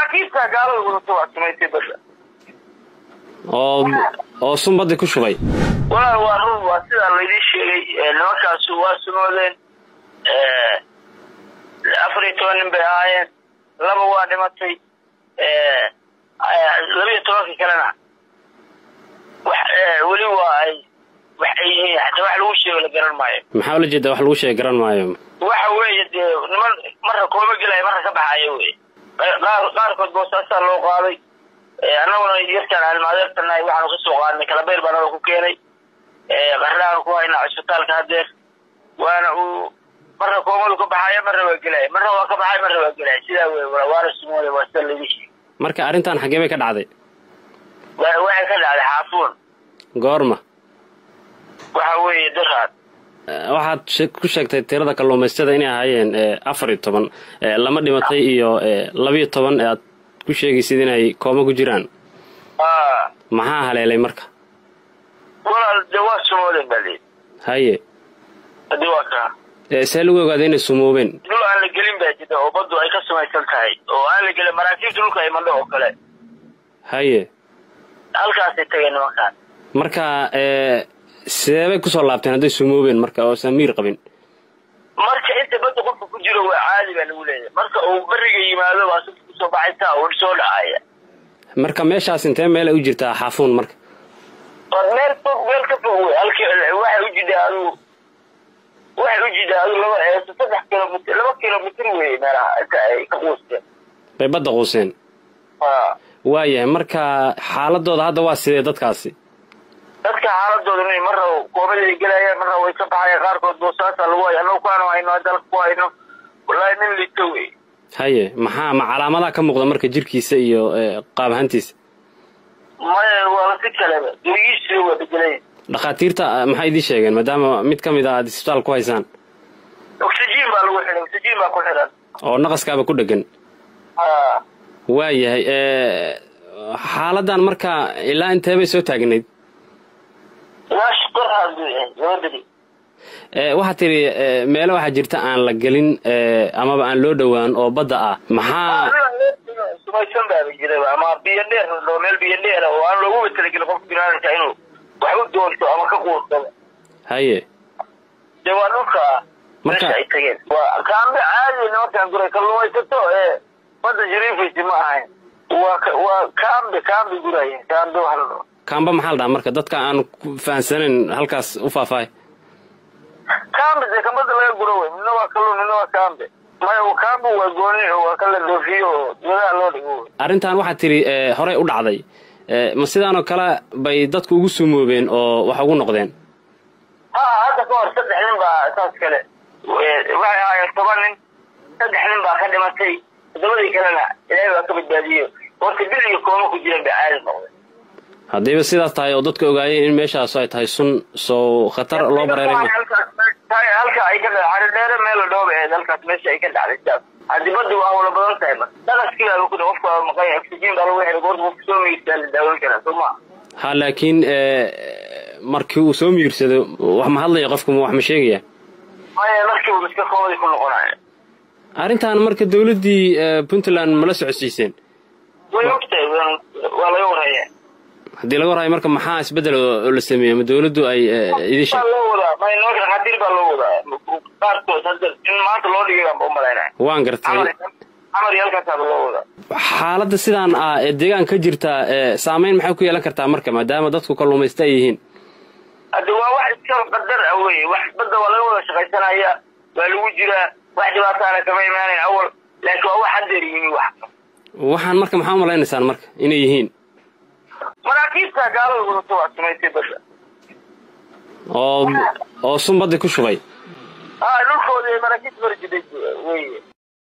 maraakiibta gaalada wadato waa samaysay badda oo sunbadi ku shubay walaal waa run waa sida la idin sheegay nimankaas waa sumoodeen 14 nin bay ahaayeen laba waa dhimatay 12 kalena weli waa ay waxay hada wax lagu sheego la garan maayo maxaa la jeedaa wax lagu sheego garan maayo waxa weeye niman marka kooma galay marka ka baxayo weey qaarkood boosaasa loo qaaday annaguna yartaan almaadeertanaay waxaanu ka soo qaadnay kala bayr baan ku keenay qarraan ku hayna isbitaalka hadeer waana uu marka koomadu ka baxaya marna waa galay marna waa ka baxay marna waa galay sida weey waa sumooday waa salligishi marka arintan xagee bay ka dhacday waxay ka dhacday xaafuun goorma waxa weeye daraad waxaad ku sheegtay tirada kalluumaystada inay ahaayeen 14 lama dhimatay iyo 12 aad ku sheegaysid inay kooma ku jiraan maxaa haleelay marka walaal jawaab sumooday bali haye adiwaka see lagu ogaaday inay sumoobeen dul aan la gelin baa jida oo baddu ay ka samaysan tahay oo aan la gelin maraakiibta dhulka ay mandho oo kale haye halkaas ay tageen marka seebay ku soo laabteen haday sumoobeen marka oo samiir qabin marka inta badda qofku ku jiro waa caadi baa lagu leeyahay marka uu bariga yimaado waa soo baxaysa oo soo dhacaya marka meeshaas intee meel ay u jirtaa xaafuun marka meel ka fog waxay u jidaadu 2 kilomitir weey meelaha ay ka quusteen bay badda quuseen waayahay marka xaaladooda hadda waa sidee dadkaasi dadka xaaladooda inay marna koobay galayaan marna way ka baxayaan qaarkood boosaasa lagu hayo anoo kaano ayno dalka ku hayno wallahi nin lito weey haye maxaa calaamadaha ka muuqda marka jirkiisa iyo qaab ahaantiisa wala si kale dirigiisa waa bedelay dhaqaatiirta maxay idin sheegeen maadaama mid kamid ah isbitaal ku haysaan oxygen baa lagu xiray oxygen baa ku xiran oo naqaskaaba ku dhagan waayahay xaaladan marka ilaa intee bay soo taagnayd waxaa tiri meelo waxaa jirta aan la gelin amaba aan loo dhowaan oo badda ah maxaa sumaysan baa jiray ama biyo dheer oo meel biyo dheer oo aan loogu talagelin qofka binaadamka inuu wax u doonto ama ka quursado haye jawaanka marka ay tageen waa kaambe caadi noocan guray kalluumaysato badda jiriifaysi ma ahayn waa kaambe guray kaambe wax la kaamba maxaa la dhahaa marka dadka aan fahansanin halkaas u faafay kaambe kambada laga guro way midna waa kalluun midna waa kaambe mayo kaambe waa gooni oo kala dhoofiyo gudaha loo dhigo arintan waxaa tiri hore u dhacday ma sidaanoo kale bay dadku ugu sumoobeen oo wax ugu noqdeen hadda ka hor 3 nin baa saas kale waxay ahaayeen 10 nin 3 nin baa ka dhimatay 7 kalena ilaahay waa ka badbaadiyay horta biliga kooma ku jira bacaadi noqday hadayba sidaas tahay oo dadka ogaayeen in meeshaas ay tahay sun soo khatar loo bareeray halka ay ka dhacay dheer meel dhoob ee halkaas meesha ay ka dhacday hadibadu waa wala badan tahay dalaskiga ku qofka maqay oxygen baa lagu xiray goorta uu soo miirsado daawan kara soma laakiin markii uu soo miirsado wax ma hadlay qofku wax ma sheegaya markii uu iska qoodi ku noqonayo arintan marka dawladii Puntland ma la socodsiiseen way ogtay waa laga warayay hadii laga waraayo marka maxaa isbedel oo la sameeyay ma dawladdu ay idin sheegtay ma inoo xadir baa loo wadaa qaarkood hadda in maanta loo dhigay baan u maleynaa waan gartay amar yalka taab loo wadaa xaaladda sidaan ee deegaan ka jirta saameyn maxay ku yeelan kartaa marka maadaama dadku kalluumaysta yihiin hadda waa wax iska qadar ah weey wax badda waa laga wada shaqaysanaya waa lagu jiraa wax dhibaatana kama imaaneen awal laakiin waa wax hadeer yihiin waxaan marka maxaa u maleynaysaan marka inay yihiin maraakiibta gaalada wadato waa samaysay badda oo sunbadi ku shubay dhulkooda maraakiibta marjiday weey